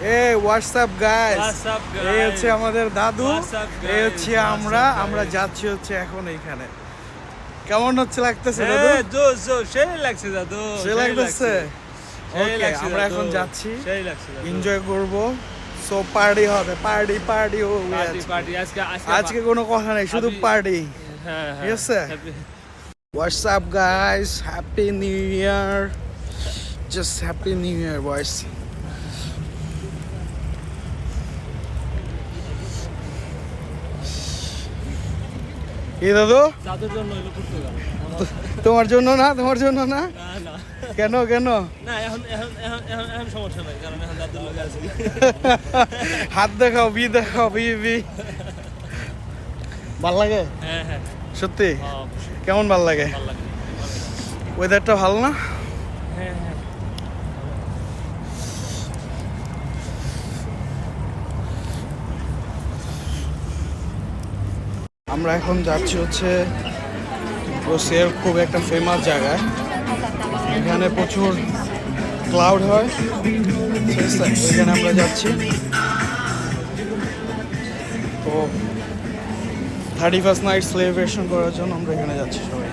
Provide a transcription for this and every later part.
এই WhatsApp guys, What's up, guys? এই হচ্ছে আমাদের দাদু, What's up, guys? এই হচ্ছে আমরা What's up, guys? আমরা যাচ্ছি হচ্ছে এখন এইখানে। কেমন হচ্ছে লাগতেছে দাদু? সেই লাগছে দাদু, সে লাগতেছে? সেই ওকে, লাগছে আমরা দাদু। এখন যাচ্ছি, সেই লাগছে দাদু। এনজয় করব। সো পার্টি হবে, পার্টি পার্টি হবে পার্টি আজকে। পার্টি আজকে কোনো কথা নেই, শুধু আবি- পার্টি। হ্যাঁ ঠিক আছে? happy- WhatsApp guys, happy new year, just happy new year বয়েস। কি দাদু? দাদুর জন্য হইলো পর্তুগাল। তোমার জন্য না, তোমার জন্য না? না না কেন কেন? না, এখন সমস্যা নাই, কারণ এখন দাদুর লগে আছি। হাত দেখাও, বি দেখাও, বি বি। ভাল লাগে হ্যাঁ হ্যাঁ, সত্যি? অবশ্যই কেমন ভাল লাগে? ভালো লাগে। ওয়েদারটা ভালো না? হ্যাঁ হ্যাঁ, আমরা এখন যাচ্ছি হচ্ছে রুশিয়ার খুব একটা ফেমাস জায়গায়। এখানে প্রচুর ক্লাউড হয়, এখানে আমরা যাচ্ছি। তো 31st নাইট সেলিব্রেশন করার জন্য আমরা এখানে যাচ্ছি সবাই।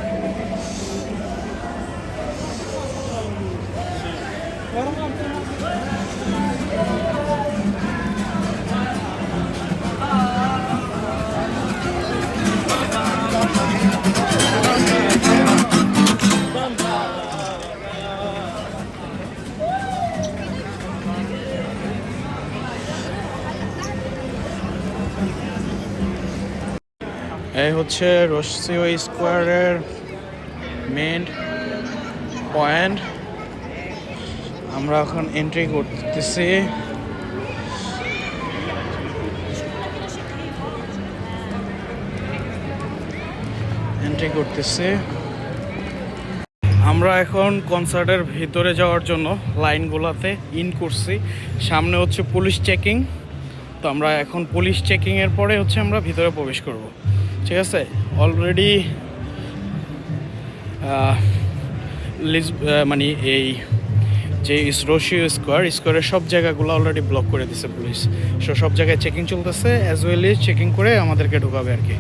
এই হচ্ছে রশিও স্কোয়ারের মেন পয়েন্ট। আমরা এখন এন্ট্রি করতেছি। আমরা এখন কনসার্টের ভিতরে যাওয়ার জন্য লাইনগুলোতে ইন করছি। সামনে হচ্ছে পুলিশ চেকিং, তো আমরা এখন পুলিশ চেকিংয়ের পরে হচ্ছে আমরা ভিতরে প্রবেশ করব। ঠিক আছে? অলরেডি মানে এই যে রশিও স্কোয়ারের সব জায়গাগুলো অলরেডি ব্লক করে দিছে পুলিশ। সো সব জায়গায় চেকিং চলতেছে, অ্যাজ ওয়েল চেকিং করে আমাদেরকে ঢোকাবে আর কি।